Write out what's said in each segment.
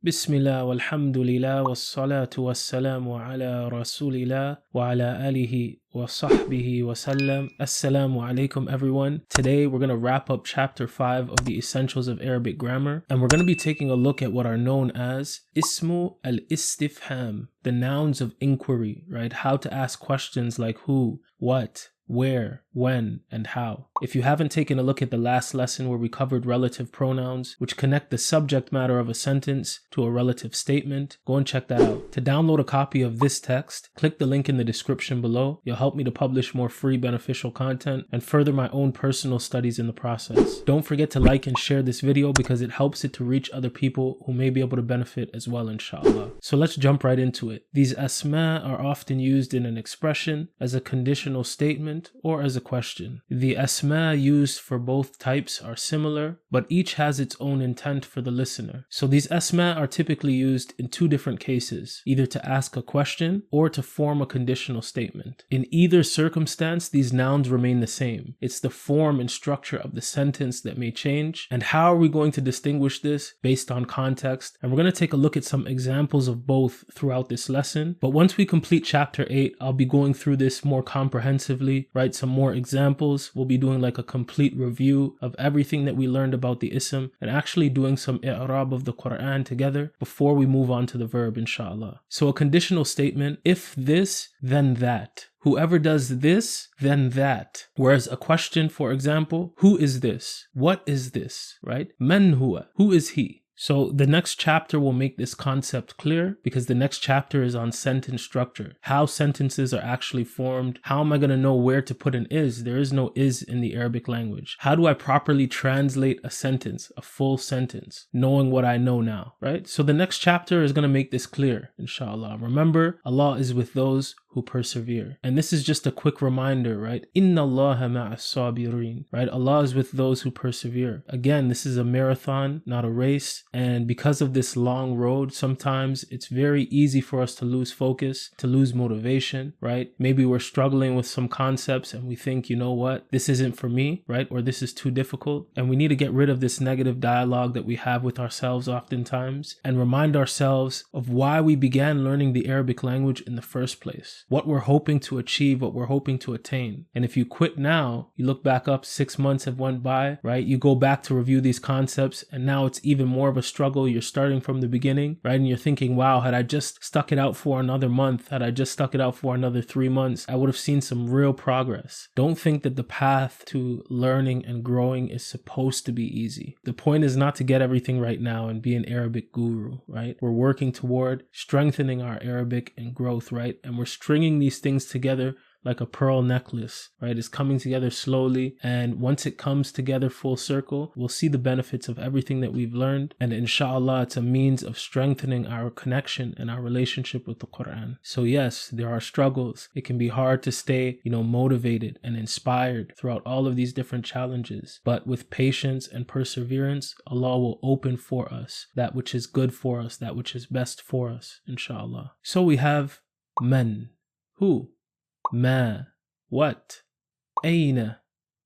Bismillah walhamdulillah wassalatu wassalamu ala rasulillah wa ala alihi wa sahbihi wa sallam. Assalamu alaikum everyone. Today we're going to wrap up chapter 5 of the Essentials of Arabic Grammar, and we're going to be taking a look at what are known as Ismu al-Istifham, the nouns of inquiry, right? How to ask questions like who, what, where, when, and how. If you haven't taken a look at the last lesson where we covered relative pronouns, which connect the subject matter of a sentence to a relative statement, go and check that out. To download a copy of this text, click the link in the description below. You'll help me to publish more free beneficial content and further my own personal studies in the process. Don't forget to like and share this video because it helps it to reach other people who may be able to benefit as well, inshallah. So let's jump right into it. These asma are often used in an expression, as a conditional statement, or as a question. The asma used for both types are similar, but each has its own intent for the listener. So these asma are typically used in two different cases, either to ask a question or to form a conditional statement. In either circumstance, these nouns remain the same. It's the form and structure of the sentence that may change. And how are we going to distinguish this? Based on context. And we're going to take a look at some examples of both throughout this lesson. But once we complete chapter 8, I'll be going through this more comprehensively, right? Some more examples. We'll be doing like a complete review of everything that we learned about the ism and actually doing some i'rab of the Quran together before we move on to the verb, inshallah. So a conditional statement, if this, then that. Whoever does this, then that. Whereas a question, for example, who is this? What is this? Right? Man huwa? Who is he? So the next chapter will make this concept clear because the next chapter is on sentence structure, how sentences are actually formed. How am I going to know where to put an is? There is no is in the Arabic language. How do I properly translate a sentence, a full sentence, knowing what I know now, right? So the next chapter is going to make this clear, inshallah. Remember, Allah is with those who persevere. And this is just a quick reminder, right? Inna Allaha ma'as sabirin, right? Allah is with those who persevere. Again, this is a marathon, not a race. And because of this long road, sometimes it's very easy for us to lose focus, to lose motivation, right? Maybe we're struggling with some concepts and we think, you know what, this isn't for me, right? Or this is too difficult. And we need to get rid of this negative dialogue that we have with ourselves oftentimes and remind ourselves of why we began learning the Arabic language in the first place. What we're hoping to achieve, what we're hoping to attain. And if you quit now, you look back up, 6 months have went by, right? You go back to review these concepts and now it's even more of a struggle. You're starting from the beginning, right? And you're thinking, wow, had I just stuck it out for another month, had I just stuck it out for another 3 months, I would have seen some real progress. Don't think that the path to learning and growing is supposed to be easy. The point is not to get everything right now and be an Arabic guru, right? We're working toward strengthening our Arabic and growth, right? And we're stringing these things together like a pearl necklace, right? It's coming together slowly, and once it comes together full circle, we'll see the benefits of everything that we've learned, and inshallah, it's a means of strengthening our connection and our relationship with the Quran. So yes, there are struggles. It can be hard to stay, motivated and inspired throughout all of these different challenges, but with patience and perseverance, Allah will open for us that which is good for us, that which is best for us, inshallah. So we have man, who, ma, what, aina,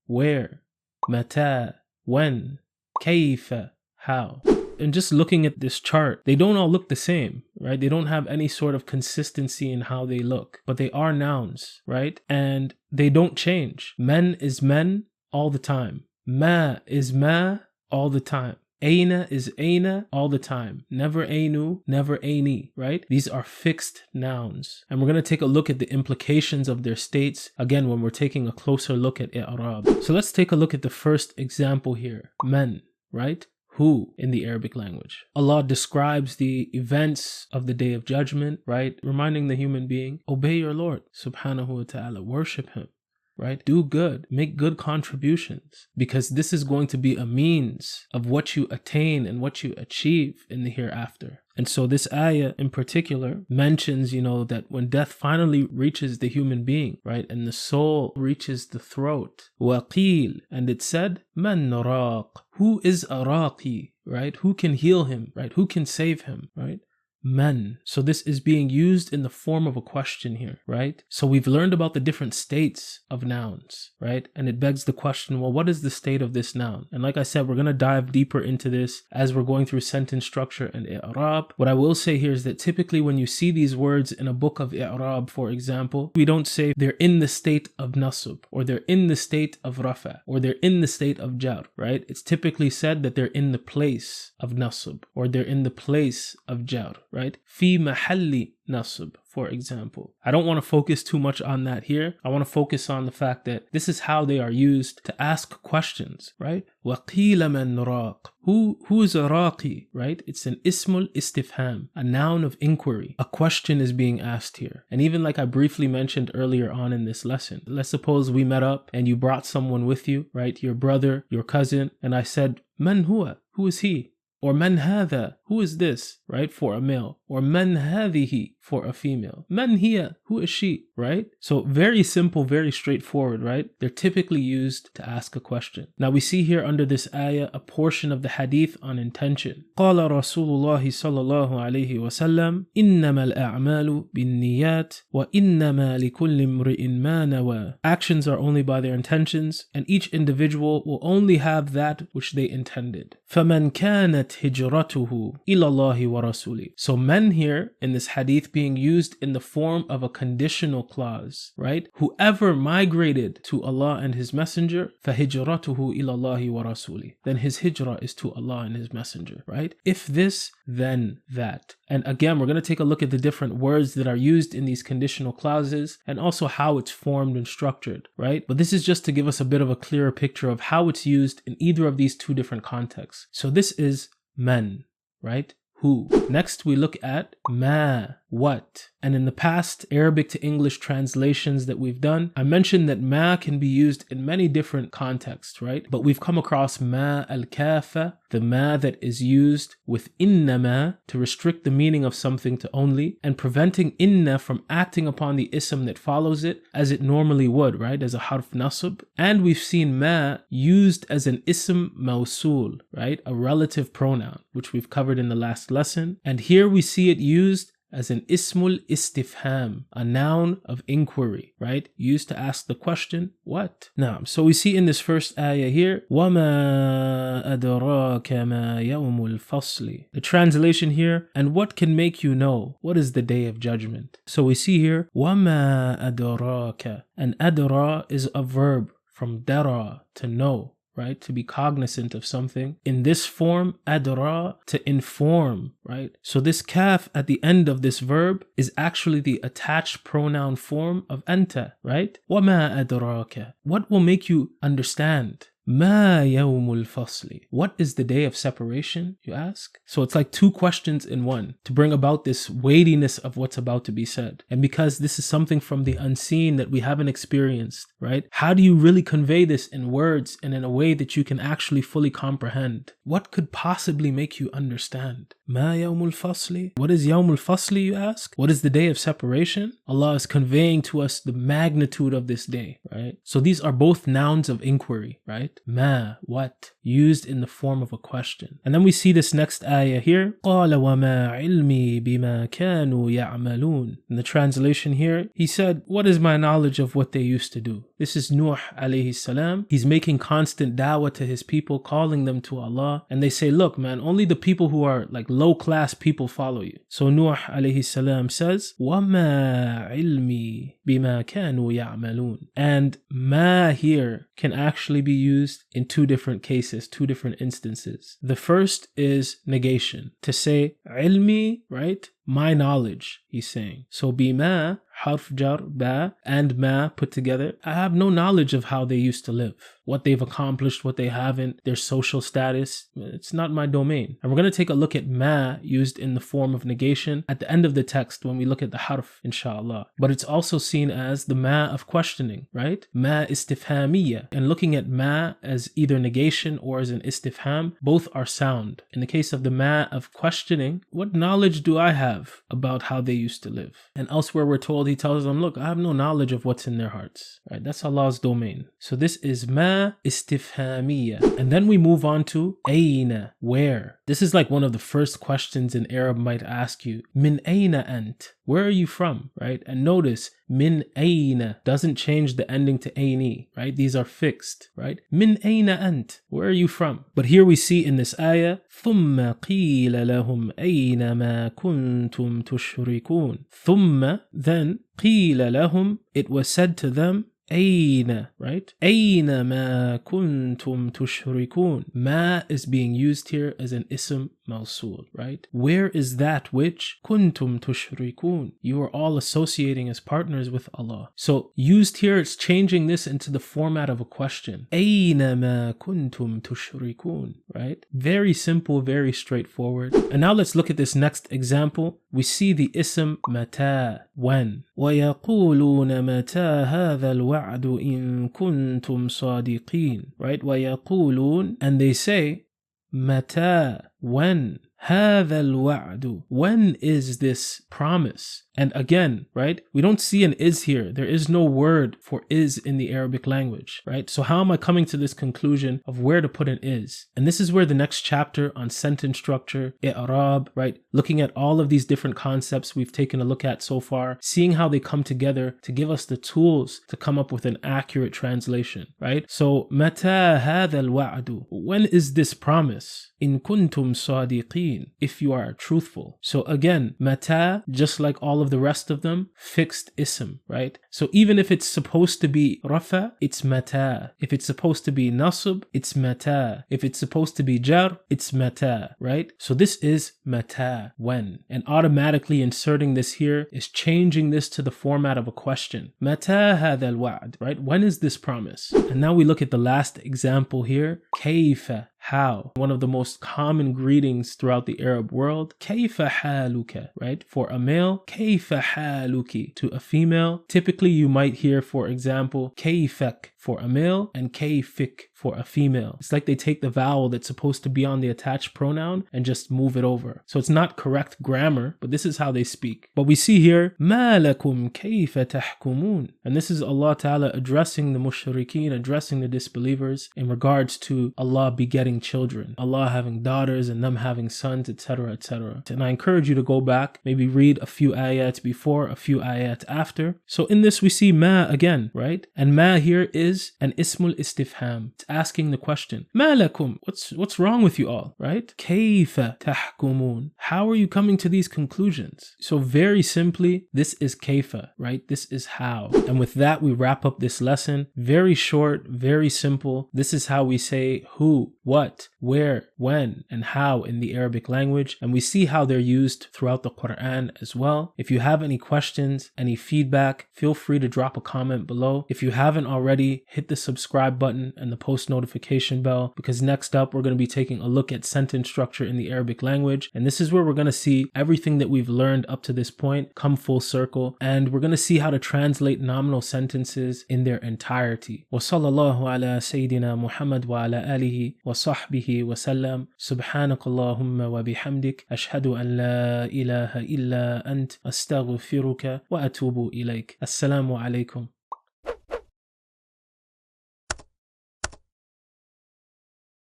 where, mata, when, kayfa, how. And just looking at this chart, they don't all look the same, right? They don't have any sort of consistency in how they look, but they are nouns, right? And they don't change. Men is men all the time. Ma is ma all the time. Aina is aina all the time. Never ainu, never aini, right? These are fixed nouns. And we're going to take a look at the implications of their states, again, when we're taking a closer look at i'rab. So let's take a look at the first example here. Man, right? Who in the Arabic language. Allah describes the events of the Day of Judgment, right? Reminding the human being, obey your Lord, subhanahu wa ta'ala, worship him. Right? Do good, make good contributions, because this is going to be a means of what you attain and what you achieve in the hereafter. And so this ayah in particular mentions, that when death finally reaches the human being, right, and the soul reaches the throat, waqil, and it said, man naraq, who is araqi, right? Who can heal him, right? Who can save him, right? man. So this is being used in the form of a question here, right? So we've learned about the different states of nouns, right? And it begs the question, well, what is the state of this noun? And like I said, we're going to dive deeper into this as we're going through sentence structure and i'rab. What I will say here is that typically when you see these words in a book of i'rab, for example, we don't say they're in the state of nasb, or they're in the state of rafa, or they're in the state of jar, right? It's typically said that they're in the place of nasb, or they're in the place of jar, right? Fi mahalli nasb, for example. I don't want to focus too much on that here. I want to focus on the fact that this is how they are used to ask questions, right? وَقِيلَ مَنْ رَاقٍ. Who is a raqi, right? It's an ismul istifham, a noun of inquiry. A question is being asked here. And even like I briefly mentioned earlier on in this lesson, let's suppose we met up and you brought someone with you, right? Your brother, your cousin, and I said, Man huwa? Who is he? Or man hadha? Who is this? Right? For a male. Or man hadhihi? For a female. Man hiya? Who is she? Right? So very simple, very straightforward, right? They're typically used to ask a question. Now we see here under this ayah a portion of the hadith on intention. قال رسول الله صلى الله عليه وسلم إنما الأعمال بالنيات وإنما لكل امرئ ما نوى. Actions are only by their intentions, and each individual will only have that which they intended. فمن كانت هجرته إلى الله ورسوله. So men here in this hadith being used in the form of a conditional clause, right? Whoever migrated to Allah and His Messenger, فَهِجْرَتُهُ إِلَى اللَّهِ وَرَسُولِهِ. Then his hijrah is to Allah and His Messenger, right? If this, then that. And again, we're going to take a look at the different words that are used in these conditional clauses and also how it's formed and structured, right? But this is just to give us a bit of a clearer picture of how it's used in either of these two different contexts. So this is man, right? Who. Next, we look at ma, what. And in the past Arabic to English translations that we've done, I mentioned that ma can be used in many different contexts, right? But we've come across ma al-kafa, the ma that is used with innama to restrict the meaning of something to only, and preventing inna from acting upon the ism that follows it as it normally would, right? As a harf nasb. And we've seen ma used as an ism mawsul, right? A relative pronoun, which we've covered in the last lesson. And here we see it used as an ismul istifham, a noun of inquiry, right? Used to ask the question, what? Now, so we see in this first ayah here, وَمَا أَدْرَاكَ مَا يَوْمُ الْفَصْلِ. The translation here, and what can make you know what is the day of judgment? So we see here, وَمَا أَدْرَاكَ. And adra is a verb from dara, to know, right? To be cognizant of something. In this form, adra, to inform, right? So this kaf at the end of this verb is actually the attached pronoun form of anta, right? وَمَا أَدْرَاكَ. What will make you understand? مَا يَوْمُ الْفَصْلِ. What is the day of separation, you ask? So it's like two questions in one to bring about this weightiness of what's about to be said. And because this is something from the unseen that we haven't experienced, right? How do you really convey this in words and in a way that you can actually fully comprehend? What could possibly make you understand? مَا يَوْمُ الْفَصْلِ. What is يَوْمُ الْفَصْلِ, you ask? What is the day of separation? Allah is conveying to us the magnitude of this day, right? So these are both nouns of inquiry, right? Ma, what, used in the form of a question. And then we see this next ayah here. قَالَ وَمَا عِلْمِي بِمَا كَانُوا يَعْمَلُونَ. In the translation here, he said, what is my knowledge of what they used to do? This is Nuh alayhi salam. He's making constant da'wah to his people, calling them to Allah. And they say, look, man, only the people who are like low-class people follow you. So Nuh alayhi salam says, وَمَا عِلْمِي بِمَا كَانُوا يَعْمَلُونَ. And ma here can actually be used in two different cases, two different instances. The first is negation. To say ilmi, right? My knowledge, he's saying. So bima, harf jar, ba, and ma put together. I have no knowledge of how they used to live, what they've accomplished, what they haven't, their social status. It's not my domain. And we're going to take a look at ma used in the form of negation at the end of the text when we look at the harf, inshallah. But it's also seen as the ma of questioning, right? Ma istifhamiyya. And looking at ma as either negation or as an istifham, both are sound. In the case of the ma of questioning, what knowledge do I have about how they used to live? And elsewhere we're told he tells them, look, I have no knowledge of what's in their hearts, right? That's Allah's domain. So this is ma istifhamiyya. And then we move on to ayna, where. This is like one of the first questions an Arab might ask you. Min ayna ant? Where are you from, right? And notice, min ayna doesn't change the ending to ayni, right? These are fixed, right? Min ayna ant? Where are you from? But here we see in this ayah, ثُمَّ قِيلَ لَهُمْ أَيْنَ مَا كُنْتُمْ تُشْرِكُونَ. ثُمَّ, then, قِيلَ لَهُمْ, it was said to them, أين, right? أين ما كنتم تشركون. Ma is being used here as an ism mawsul, right? Where is that which kuntum tushrikun? You are all associating as partners with Allah. So used here, it's changing this into the format of a question. أين ما كنتم تشركون, right? Very simple, very straightforward. And now let's look at this next example. We see the ism mata, when. وَيَقُولُونَ مَتَى هَذَا الْوَعْدُ إِن كُنتُمْ صَادِقِينَ, right? وَيَقُولُونَ, and they say, مَتَى, when. هَذَا الْوَعْدُ, when is this promise? And again, right, we don't see an is here. There is no word for is in the Arabic language, right? So how am I coming to this conclusion of where to put an is? And this is where the next chapter on sentence structure, i'rab, right, looking at all of these different concepts we've taken a look at so far, seeing how they come together to give us the tools to come up with an accurate translation, right? So, مَتَى هَذَا الْوَعْدُ, when is this promise? إِن كُنْتُمْ صَادِقِينَ, if you are truthful. So again, mata, just like all of the rest of them, fixed ism, right? So even if it's supposed to be rafa, it's mata. If it's supposed to be nasb, it's mata. If it's supposed to be jar, it's mata, right? So this is mata, when. And automatically inserting this here is changing this to the format of a question. Mata hadha al-wa'd, right? When is this promise? And now we look at the last example here. Kayfa, how. One of the most common greetings throughout the Arab world. Kayfa haluka, right? For a male, kayfa haluki. To a female, typically you might hear, for example, kayfak for a male and kayfik for a female. It's like they take the vowel that's supposed to be on the attached pronoun and just move it over. So it's not correct grammar, but this is how they speak. But we see here, ma lakum kayfa tahkumun. And this is Allah Ta'ala addressing the mushrikeen, addressing the disbelievers in regards to Allah begetting children, Allah having daughters and them having sons, etc., etc. And I encourage you to go back, maybe read a few ayat before, a few ayat after. So in this we see ma again, right? And ma here is an ismul istifham. It's asking the question, ma lakum, what's wrong with you all, right? Kayfa tahkumun, how are you coming to these conclusions? So very simply, this is kayfa, right? This is how. And with that, we wrap up this lesson. Very short, very simple. This is how we say who, what, where, when, and how in the Arabic language. And we see how they're used throughout the Quran as well. If you have any questions, any feedback, feel free to drop a comment below. If you haven't already, hit the subscribe button and the post notification bell, because next up we're going to be taking a look at sentence structure in the Arabic language. And this is where we're going to see everything that we've learned up to this point come full circle. And we're going to see how to translate nominal sentences in their entirety. Wa sallallahu ala Sayyidina Muhammad wa ala alihi wa sahbihi wa sallam. Subhanakallahumma wa bihamdik. Ashhadu an la ilaha illa ant. Astaghfiruka wa atubu ilayk. Assalamu alaikum.